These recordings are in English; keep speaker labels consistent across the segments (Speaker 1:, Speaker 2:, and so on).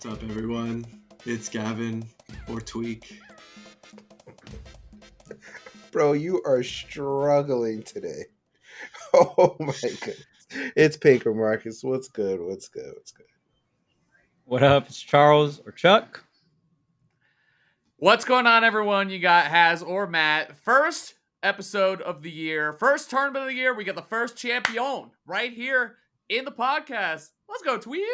Speaker 1: What's up, everyone? It's Gavin or Tweek.
Speaker 2: Bro, you are struggling today. Oh my goodness. It's Pinker Marcus. What's good?
Speaker 3: What up? It's Charles or Chuck.
Speaker 4: What's going on, everyone? You got Haz or Matt. First episode of the year, first tournament of the year. We got the first champion right here in the podcast. Let's go, Tweek.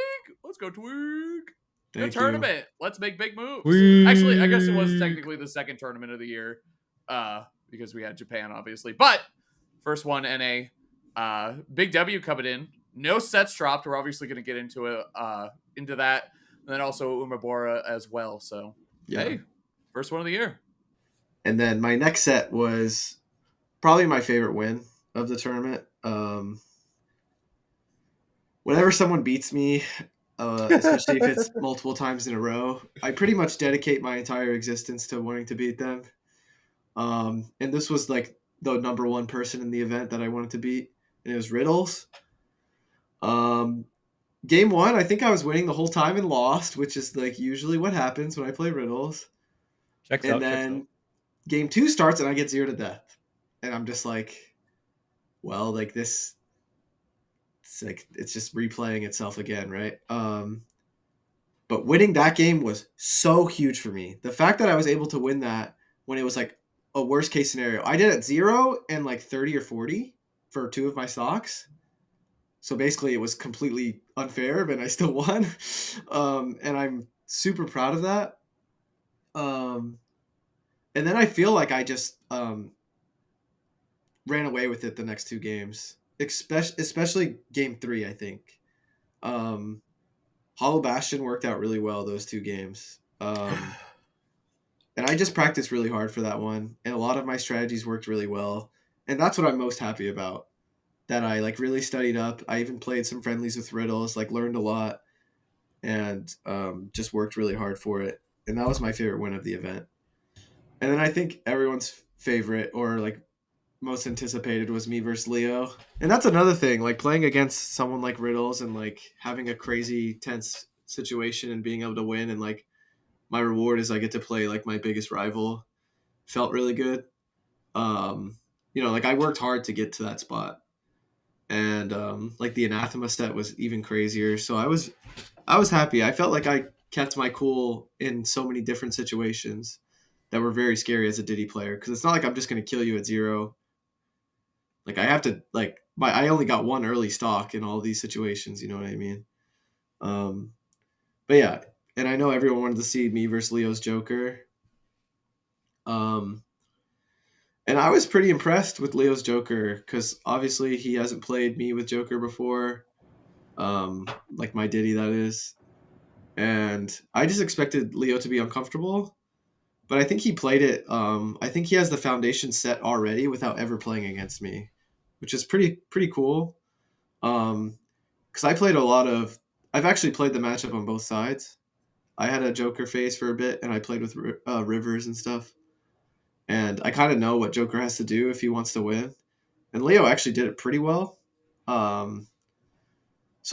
Speaker 4: Good tournament. Let's make big moves. Actually, I guess it was technically the second tournament of the year because we had Japan, obviously. But first one, NA. Big W coming in. No sets dropped. We're obviously going to get into that. And then also Umebora as well. So, yeah. Hey, first one of the year.
Speaker 1: And then my next set was probably my favorite win of the tournament. Whenever someone beats me, especially if it's multiple times in a row, I pretty much dedicate my entire existence to wanting to beat them. And this was like the number one person in the event that I wanted to beat, and it was Riddles. Game one, I think I was winning the whole time and lost, which is like usually what happens when I play Riddles.
Speaker 3: Checks out.
Speaker 1: Game two starts and I get 0 to death. And I'm just like, well, like this, it's just replaying itself again, right? But winning that game was so huge for me. The fact that I was able to win that when it was like a worst case scenario. I did at 0 and like 30 or 40 for 2 of my stocks. So basically it was completely unfair, but I still won. And I'm super proud of that. And then I feel like I just ran away with it the next 2 games, especially game 3, I think. Hollow Bastion worked out really well those 2 games. And I just practiced really hard for that one. And a lot of my strategies worked really well. And that's what I'm most happy about, that I like really studied up. I even played some friendlies with Riddles, like learned a lot, and just worked really hard for it. And that was my favorite win of the event. And then I think everyone's favorite or like most anticipated was me versus Leo. And that's another thing, like playing against someone like Riddles and like having a crazy tense situation and being able to win, and like my reward is I get to play like my biggest rival. Felt really good. Like I worked hard to get to that spot. And like the Anathema set was even crazier. So I was happy. I felt like I kept my cool in so many different situations that were very scary as a Diddy player, because it's not like I'm just going to kill you at 0. Like I have to I only got 1 early stock in all these situations. You know what I mean? But yeah, and I know everyone wanted to see me versus Leo's Joker. And I was pretty impressed with Leo's Joker because obviously he hasn't played me with Joker before, like my Diddy, that is. And I just expected Leo to be uncomfortable. But I think he played it. I think he has the foundation set already without ever playing against me, which is pretty cool. Because I've actually played the matchup on both sides. I had a Joker phase for a bit, and I played with Rivers and stuff. And I kind of know what Joker has to do if he wants to win. And Leo actually did it pretty well. So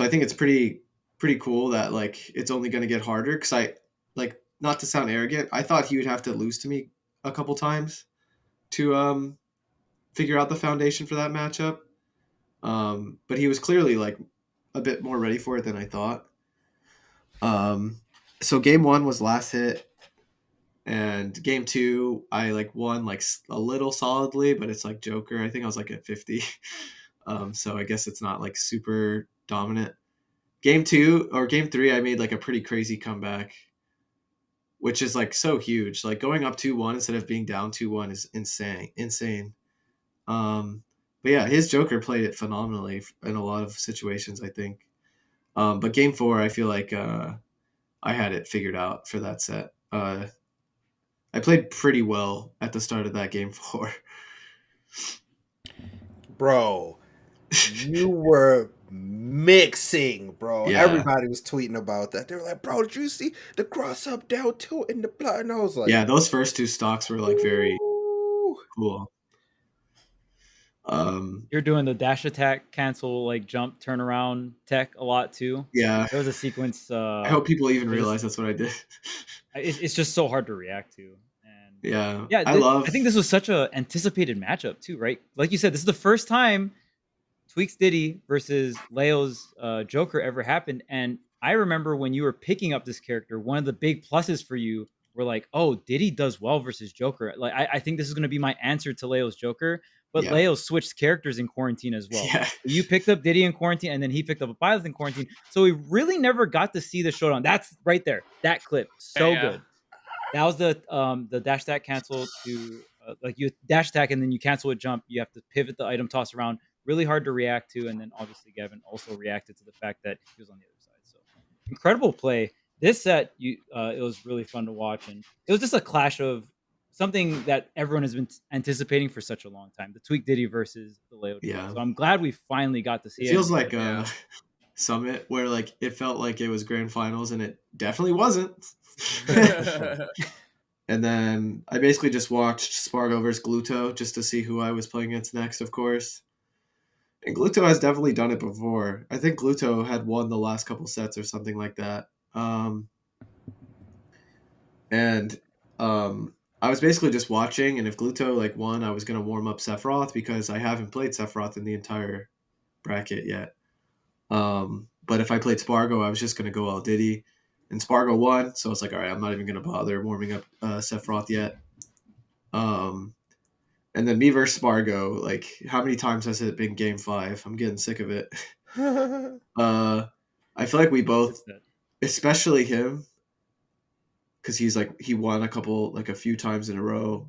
Speaker 1: I think it's pretty cool that like it's only going to get harder, because I like, not to sound arrogant, I thought he would have to lose to me a couple times to figure out the foundation for that matchup. But he was clearly like a bit more ready for it than I thought. So game 1 was last hit, and game 2 I like won like a little solidly, but it's like Joker. I think I was like at 50. So I guess it's not like super dominant. Game 3 I made like a pretty crazy comeback, which is like so huge. Like going up 2-1 instead of being down 2-1 is insane. But yeah, his Joker played it phenomenally in a lot of situations, I think. But game 4, I feel like I had it figured out for that set. I played pretty well at the start of that game 4.
Speaker 2: Bro, you were mixing, bro.
Speaker 1: Yeah.
Speaker 2: Everybody was tweeting about that. They were like, bro, did you see the cross up down 2 in the blood? And I was like,
Speaker 1: yeah, those first 2 stocks were like very
Speaker 2: ooh.
Speaker 1: cool.
Speaker 3: You're doing the dash attack, cancel, like jump, turn around tech a lot too.
Speaker 1: Yeah.
Speaker 3: There was a sequence.
Speaker 1: I hope people even realize that's what I did.
Speaker 3: It's just so hard to react to. And
Speaker 1: Yeah.
Speaker 3: yeah,
Speaker 1: I
Speaker 3: think this was such a anticipated matchup too, right? Like you said, this is the first time Tweek's Diddy versus Leo's Joker ever happened. And I remember when you were picking up this character, one of the big pluses for you were like, oh, Diddy does well versus Joker. Like, I think this is going to be my answer to Leo's Joker. But Leo switched characters in quarantine as well.
Speaker 1: Yeah.
Speaker 3: You picked up Diddy in quarantine, and then he picked up a pilot in quarantine. So we really never got to see the showdown. That's right there. That clip. So good. That was the dash attack cancel to like you dash attack and then you cancel a jump. You have to pivot the item toss around. Really hard to react to. And then obviously Gavin also reacted to the fact that he was on the other side. So incredible play. This set, it was really fun to watch. And it was just a clash of something that everyone has been anticipating for such a long time. The Tweek Diddy versus the Leo.
Speaker 1: Yeah.
Speaker 3: So I'm glad we finally got to see it.
Speaker 1: It feels like Summit where like it felt like it was grand finals and it definitely wasn't. And then I basically just watched Spargo versus Gluto just to see who I was playing against next, of course. And Gluto has definitely done it before. I think Gluto had won the last couple sets or something like that. I was basically just watching, and if Gluto like won, I was going to warm up Sephiroth because I haven't played Sephiroth in the entire bracket yet. But if I played Spargo, I was just going to go all Diddy. And Spargo won, so it's like, all right, I'm not even going to bother warming up Sephiroth yet. And then me versus Spargo, like, how many times has it been game 5? I'm getting sick of it. I feel like we both, especially him, because he's like, he won a few times in a row.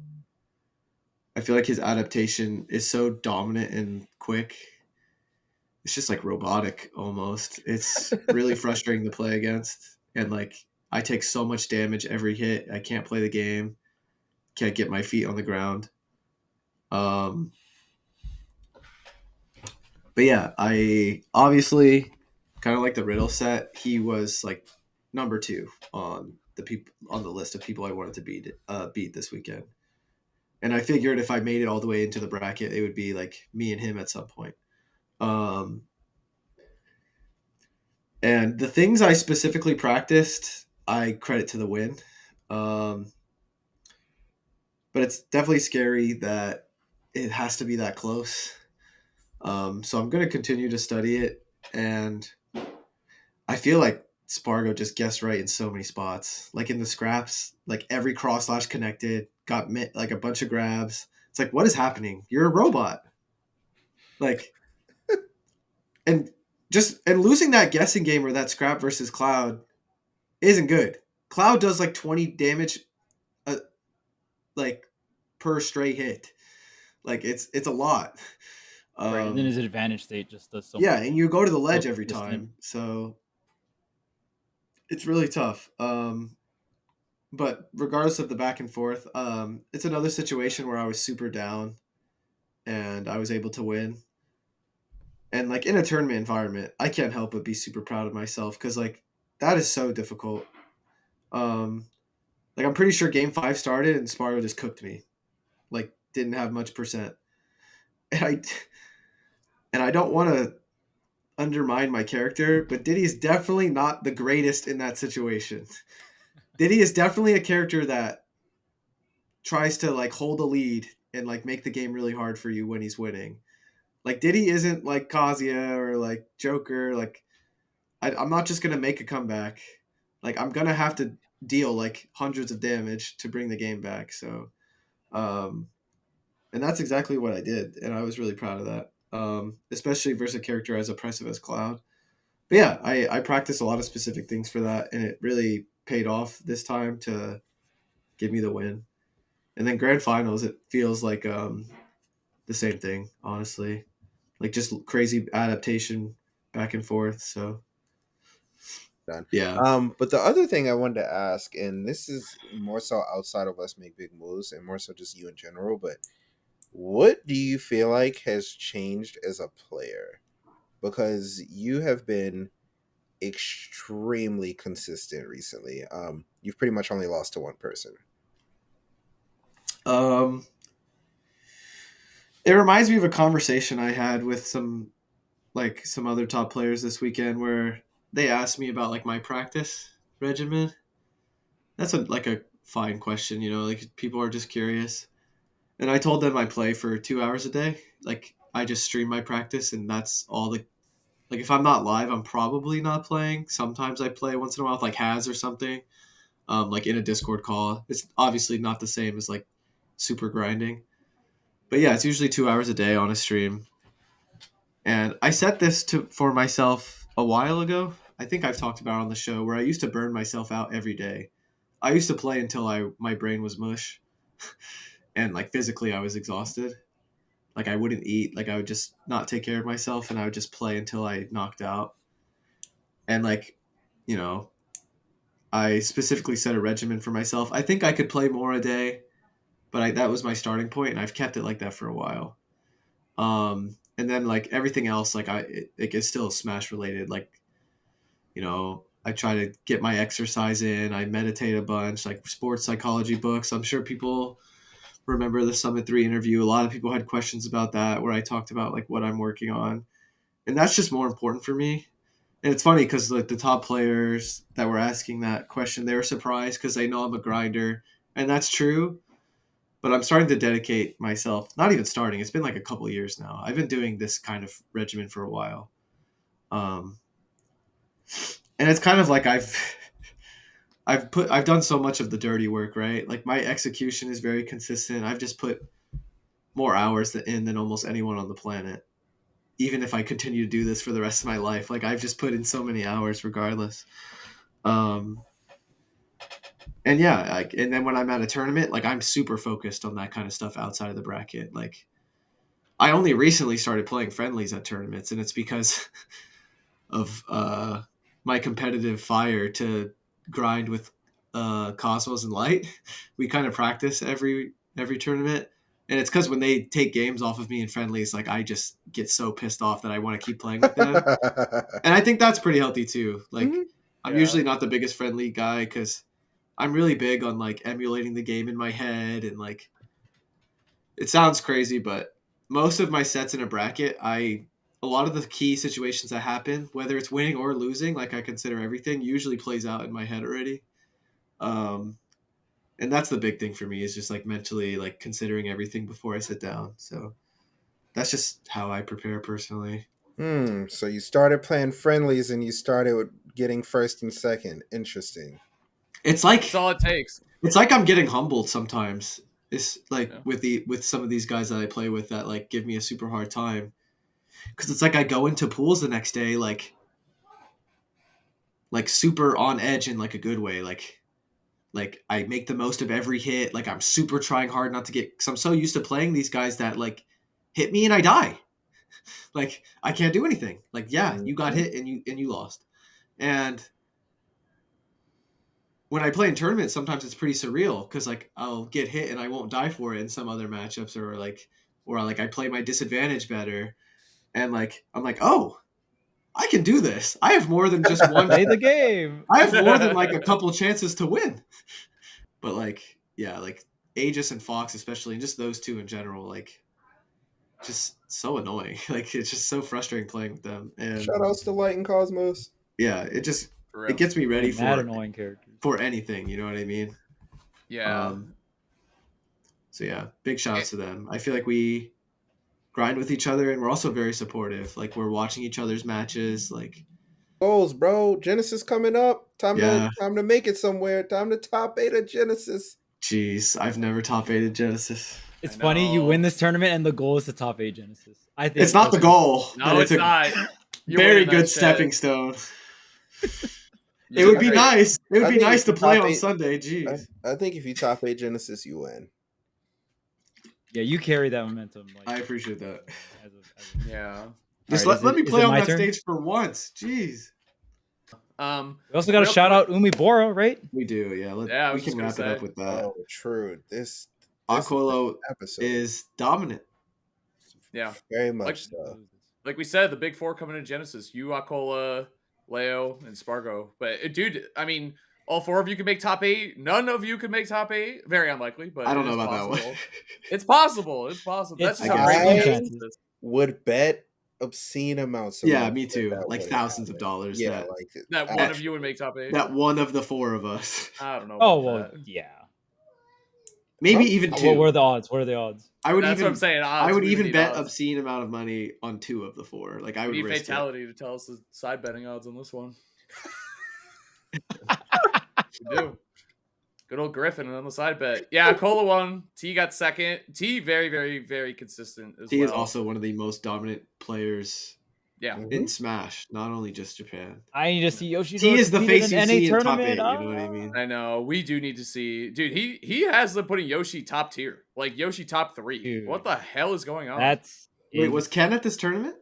Speaker 1: I feel like his adaptation is so dominant and quick. It's just like robotic almost. It's really frustrating to play against. And like, I take so much damage every hit. I can't play the game. Can't get my feet on the ground. But yeah, I obviously kind of like the Riddle set. He was like number 2 on the list of people I wanted to beat this weekend. And I figured if I made it all the way into the bracket, it would be like me and him at some point. And the things I specifically practiced, I credit to the win. But it's definitely scary that it has to be that close. So I'm going to continue to study it. And I feel like Spargo just guessed right in so many spots. Like in the scraps, like every cross slash connected, got like a bunch of grabs. It's like, what is happening? You're a robot. Like, and losing that guessing game or that scrap versus Cloud isn't good. Cloud does like 20 damage like per straight hit. Like it's a lot.
Speaker 3: Right, and then his advantage state just does so
Speaker 1: much.
Speaker 3: And
Speaker 1: you go to the ledge every time. So it's really tough. But regardless of the back and forth, it's another situation where I was super down and I was able to win. And like in a tournament environment, I can't help but be super proud of myself because like that is so difficult. Like I'm pretty sure game 5 started and Spargo just cooked me. Like didn't have much percent. And I don't want to undermine my character, but Diddy is definitely not the greatest in that situation. Diddy is definitely a character that tries to like hold a lead and like make the game really hard for you when he's winning. Like Diddy isn't like Kazuya or like Joker. Like I'm not just gonna make a comeback. Like I'm gonna have to deal like hundreds of damage to bring the game back. So, and that's exactly what I did, and I was really proud of that. Especially versus a character as oppressive as Cloud. But yeah, I practiced a lot of specific things for that, and it really paid off this time to give me the win. And then grand finals, it feels like the same thing, honestly. Like just crazy adaptation back and forth. So
Speaker 2: done.
Speaker 1: Yeah.
Speaker 2: But the other thing I wanted to ask, and this is more so outside of Let's Make Big Moves and more so just you in general, but what do you feel like has changed as a player? Because you have been extremely consistent recently. You've pretty much only lost to one person.
Speaker 1: It reminds me of a conversation I had with some other top players this weekend where they asked me about like my practice regimen. That's a fine question, you know, like people are just curious. And I told them I play for 2 hours a day. Like I just stream my practice and that's all like if I'm not live, I'm probably not playing. Sometimes I play once in a while with like Haz or something. Like in a Discord call. It's obviously not the same as like super grinding. But yeah, it's usually 2 hours a day on a stream. And I set this for myself a while ago. I think I've talked about it on the show where I used to burn myself out every day. I used to play until my brain was mush. And like physically I was exhausted. Like I wouldn't eat. Like I would just not take care of myself and I would just play until I knocked out. And like, you know, I specifically set a regimen for myself. I think I could play more a day, but that was my starting point, and I've kept it like that for a while. And then like everything else, like it's still Smash related. Like, you know, I try to get my exercise in. I meditate a bunch, like sports psychology books. I'm sure people remember the Summit 3 interview. A lot of people had questions about that, where I talked about like what I'm working on, and that's just more important for me. And it's funny because like the top players that were asking that question, they were surprised because they know I'm a grinder, and that's true. But I'm starting to dedicate myself. Not even starting. It's been like a couple of years now. I've been doing this kind of regimen for a while, and it's kind of like I've done so much of the dirty work, right? Like my execution is very consistent. I've just put more hours in than almost anyone on the planet. Even if I continue to do this for the rest of my life, like I've just put in so many hours regardless. And yeah, like, and then when I'm at a tournament, like I'm super focused on that kind of stuff outside of the bracket. Like I only recently started playing friendlies at tournaments, and it's because of my competitive fire to grind with Cosmos and Light. We kind of practice every tournament. And it's because when they take games off of me in friendlies, like I just get so pissed off that I want to keep playing with them. And I think that's pretty healthy too. Like I'm usually not the biggest friendly guy because I'm really big on like emulating the game in my head. And like, it sounds crazy, but most of my sets in a bracket, a lot of the key situations that happen, whether it's winning or losing, like I consider everything usually plays out in my head already. And that's the big thing for me is just like mentally like considering everything before I sit down. So that's just how I prepare personally.
Speaker 2: So you started playing friendlies and you started with getting first and second. Interesting.
Speaker 1: It's like
Speaker 4: That's all it takes.
Speaker 1: It's like I'm getting humbled sometimes. It's like with some of these guys that I play with that like give me a super hard time. Cause it's like I go into pools the next day like super on edge in like a good way. Like I make the most of every hit. Like I'm super trying hard not to get, because I'm so used to playing these guys that like hit me and I die. Like I can't do anything. Like yeah, you got hit and you lost. And when I play in tournaments, sometimes it's pretty surreal because like I'll get hit and I won't die for it in some other matchups, or I play my disadvantage better, and like I'm like, oh, I can do this. I have more than just one.
Speaker 3: Play the game.
Speaker 1: I have more than like a couple chances to win. But like, yeah, like Aegis and Fox, especially, and just those two in general, like, just so annoying. Like, it's just so frustrating playing with them. And
Speaker 2: shout outs to Light and Cosmos.
Speaker 1: Yeah, it gets me ready
Speaker 3: Mad annoying characters.
Speaker 1: For anything. You know what I mean?
Speaker 4: Yeah.
Speaker 1: So yeah, big shouts to them. I feel like we grind with each other, and we're also very supportive. Like we're watching each other's matches. Like
Speaker 2: goals, bro. Genesis coming up. Time to make it somewhere. Time to top 8 of Genesis.
Speaker 1: Jeez, I've never top 8'd Genesis.
Speaker 3: It's funny you win this tournament and the goal is to top 8 Genesis. I think
Speaker 1: it's not the goal.
Speaker 4: No, it's not.
Speaker 1: Very good stepping stone. It would be nice. It would be nice to play on Sunday. Jeez.
Speaker 2: I think if you top 8 Genesis, you win.
Speaker 3: Yeah, you carry that momentum. Like,
Speaker 1: I appreciate that.
Speaker 4: Yeah.
Speaker 1: Just let me play on that stage for once. Jeez.
Speaker 3: We also got to shout out Umi Bora, right?
Speaker 1: We do, yeah. We can wrap it up with that.
Speaker 2: Oh, true. This
Speaker 1: Aquilo is dominant.
Speaker 4: Yeah.
Speaker 2: Very much so.
Speaker 4: Like we said, the big four coming to Genesis. You, Aquila, Leo, and Spargo. But dude, I mean, All 4 of you can make top 8. None of you can make top 8. Very unlikely, but
Speaker 1: I don't
Speaker 4: it
Speaker 1: know
Speaker 4: is
Speaker 1: about that
Speaker 4: possible.
Speaker 1: one.
Speaker 4: It's possible. It's possible. That's
Speaker 3: It's
Speaker 4: just
Speaker 1: I
Speaker 4: how
Speaker 1: guess.
Speaker 4: great
Speaker 2: I-
Speaker 4: the chance is.
Speaker 2: Would bet obscene amounts. Of
Speaker 1: Yeah,
Speaker 2: money
Speaker 1: me
Speaker 2: that
Speaker 1: too.
Speaker 2: that
Speaker 1: Like
Speaker 2: wouldn't
Speaker 1: thousands of
Speaker 2: happen.
Speaker 1: dollars.
Speaker 2: Yeah,
Speaker 1: that
Speaker 2: like
Speaker 4: That one of you would make top 8.
Speaker 1: that one of the 4 of us.
Speaker 4: I don't know.
Speaker 3: Oh
Speaker 4: about
Speaker 3: well,
Speaker 4: that.
Speaker 3: yeah.
Speaker 1: Maybe
Speaker 2: Huh?
Speaker 1: even
Speaker 3: What
Speaker 1: 2.
Speaker 3: are the odds? What are the odds?
Speaker 1: I would
Speaker 4: That's
Speaker 1: even
Speaker 4: what I'm saying.
Speaker 1: I
Speaker 4: odds.
Speaker 1: would
Speaker 4: We
Speaker 1: even
Speaker 4: need
Speaker 1: bet
Speaker 4: odds.
Speaker 1: obscene amount of money on 2 of the 4. Like I
Speaker 4: We
Speaker 1: would
Speaker 4: need
Speaker 1: risk it.
Speaker 4: fatality to tell us the side betting odds on this one. We do. Good old Griffin on the side bet. Yeah, Cola won. T got second. T very, very, very consistent as
Speaker 1: He
Speaker 4: well.
Speaker 1: is also one of the most dominant players
Speaker 4: Yeah.
Speaker 1: in Smash, not only just Japan.
Speaker 3: I need to see Yoshi.
Speaker 1: He is the face you
Speaker 3: in
Speaker 1: see
Speaker 3: NA
Speaker 1: in top 8,
Speaker 3: tournament.
Speaker 1: you know what I mean?
Speaker 4: I know. We do need to see. Dude, he has them putting Yoshi top tier. Like Yoshi top 3.
Speaker 3: Dude.
Speaker 4: What the hell is going on?
Speaker 3: That's
Speaker 1: Wait, was Ken at this tournament?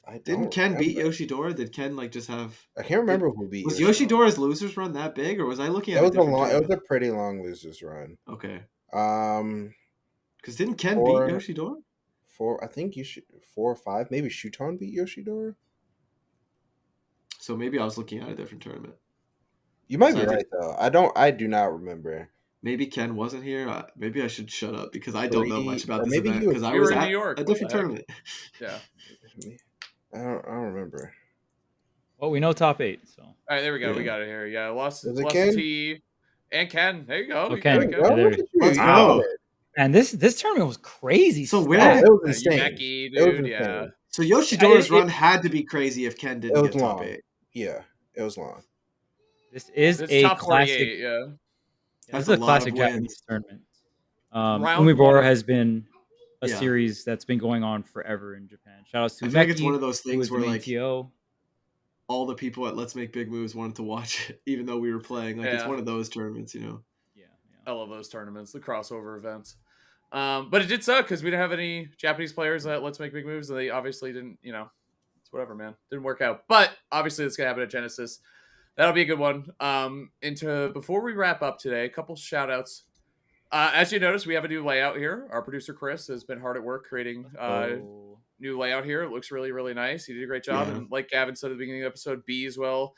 Speaker 2: I
Speaker 1: Didn't
Speaker 2: don't
Speaker 1: Ken beat
Speaker 2: remember.
Speaker 1: Yoshidora? Did Ken like just have
Speaker 2: I can't remember who beat.
Speaker 1: Was
Speaker 2: Yoshidora.
Speaker 1: Yoshidora's losers run that big, or was I looking at
Speaker 2: It was a
Speaker 1: different
Speaker 2: long. It
Speaker 1: tournament?
Speaker 2: was a pretty long losers run.
Speaker 1: Okay.
Speaker 2: Because
Speaker 1: Didn't Ken
Speaker 2: Or-
Speaker 1: beat Yoshidora?
Speaker 2: 4. I think 4 or 5. Maybe Shuton beat Yoshidora.
Speaker 1: So maybe I was looking at a different tournament.
Speaker 2: You might
Speaker 1: So
Speaker 2: be
Speaker 1: I did-
Speaker 2: right though. I do not remember.
Speaker 1: Maybe Ken wasn't here. Maybe I should shut up because I don't know much about
Speaker 2: Or
Speaker 1: this
Speaker 2: maybe
Speaker 1: event
Speaker 2: you-
Speaker 1: because I
Speaker 4: you
Speaker 1: was
Speaker 4: were in
Speaker 1: at
Speaker 4: New York.
Speaker 1: a
Speaker 4: What the
Speaker 1: different
Speaker 4: heck?
Speaker 1: tournament.
Speaker 4: Yeah.
Speaker 2: I don't remember.
Speaker 3: well, we know top 8. So
Speaker 4: All right, there we go. We
Speaker 1: Yeah.
Speaker 4: got it here. Yeah, lost
Speaker 2: Was it
Speaker 4: to
Speaker 2: Ken?
Speaker 4: T and Ken. There you go.
Speaker 3: Oh,
Speaker 4: You
Speaker 3: Ken.
Speaker 4: got it,
Speaker 3: Yeah,
Speaker 4: good.
Speaker 3: there-
Speaker 2: look at you.
Speaker 1: Let's
Speaker 2: You
Speaker 1: go.
Speaker 2: got it.
Speaker 3: and this tournament was crazy.
Speaker 1: So
Speaker 3: stats.
Speaker 1: where-
Speaker 2: It was
Speaker 4: Yeah,
Speaker 2: insane.
Speaker 4: Yumeki,
Speaker 2: It was
Speaker 4: dude. Yeah.
Speaker 2: insane.
Speaker 1: So Yoshidora's
Speaker 3: It-
Speaker 1: run had to be crazy if Ken
Speaker 2: It
Speaker 1: didn't
Speaker 2: was
Speaker 1: get top
Speaker 2: long.
Speaker 1: 8.
Speaker 2: Yeah, it was long.
Speaker 3: This is
Speaker 4: It's
Speaker 3: a
Speaker 4: top
Speaker 3: classic.
Speaker 4: 48. Yeah.
Speaker 3: This
Speaker 1: That's
Speaker 3: is
Speaker 1: a
Speaker 3: a
Speaker 1: lot
Speaker 3: classic
Speaker 1: of wins.
Speaker 3: Japanese tournament.
Speaker 4: Round
Speaker 3: Umebora
Speaker 4: one.
Speaker 3: has been a
Speaker 1: Yeah.
Speaker 3: series that's been going on forever in Japan. Shout outs to
Speaker 1: I feel like it's
Speaker 3: Meki,
Speaker 1: one of those
Speaker 3: who
Speaker 1: things
Speaker 3: was the
Speaker 1: where
Speaker 3: main
Speaker 1: like
Speaker 3: TO.
Speaker 1: all the people at Let's Make Big Moves wanted to watch it, even though we were playing. Like it's
Speaker 4: Yeah.
Speaker 1: one of those tournaments, you know.
Speaker 3: Yeah.
Speaker 4: I love those tournaments, the crossover events. But it did suck because we didn't have any Japanese players at Let's Make Big Moves. And they obviously didn't, it's whatever, man. Didn't work out. But obviously it's going to happen at Genesis. That'll be a good one. Before we wrap up today, a couple shout outs. As you notice, we have a new layout here. Our producer, Chris, has been hard at work creating new layout here. It looks really, really nice. He did a great job.
Speaker 1: Yeah.
Speaker 4: And like Gavin said at the beginning of the episode, B as well.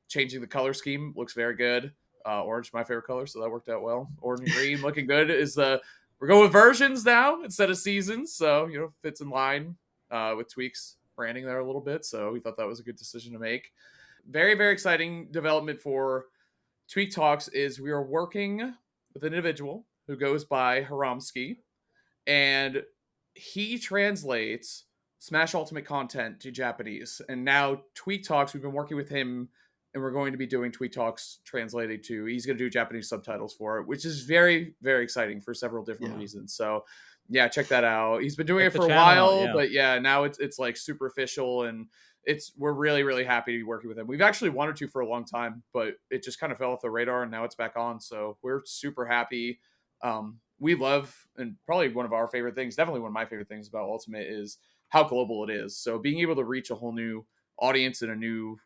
Speaker 4: Changing the color scheme looks very good. Orange, my favorite color, so that worked out well. Orange and green looking good. We're going with versions now instead of seasons, so fits in line with Tweek's branding there a little bit. So we thought that was a good decision to make. Very, very exciting development for TweekTalks is we are working with an individual who goes by Haramski, and he translates Smash Ultimate content to Japanese. And now TweekTalks, we've been working with him, and we're going to be doing TweekTalks translated too. He's going to do Japanese subtitles for it, which is very, very exciting for several different reasons. So yeah, check that out. He's been doing
Speaker 3: Check
Speaker 4: it
Speaker 3: the
Speaker 4: for a
Speaker 3: channel out,
Speaker 4: while,
Speaker 3: yeah.
Speaker 4: but yeah, now it's like super official, and we're really, really happy to be working with him. We've actually wanted to for a long time, but it just kind of fell off the radar, and now it's back on. So we're super happy. We love, and probably one of our favorite things, definitely one of my favorite things about Ultimate is how global it is. So being able to reach a whole new audience and a new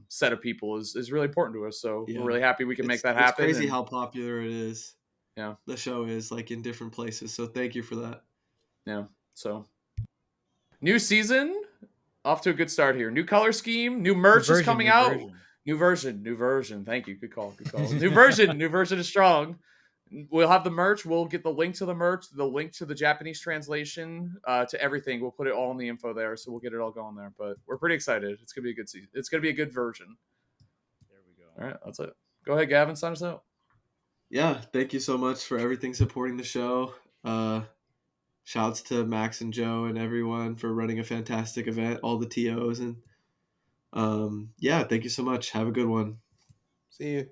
Speaker 4: set of people is really important to us. So we're really happy we can make that happen.
Speaker 1: It's crazy
Speaker 4: and,
Speaker 1: how popular it is.
Speaker 4: Yeah.
Speaker 1: The show is like in different places. So thank you for that.
Speaker 4: Yeah. So new season, off to a good start here. New color scheme, new merch is coming out. New version. Thank you. Good call. New version is strong. We'll have the merch. We'll get the link to the merch, the link to the Japanese translation, to everything. We'll put it all in the info there, so we'll get it all going there. But we're pretty excited. It's gonna be a good season. It's gonna be a good version.
Speaker 3: There we go.
Speaker 4: All right, that's it. Go ahead, Gavin. Sign us out.
Speaker 1: Yeah, thank you so much for everything supporting the show. Shouts to Max and Joe and everyone for running a fantastic event, all the TOs, and yeah, thank you so much. Have a good one.
Speaker 2: See you.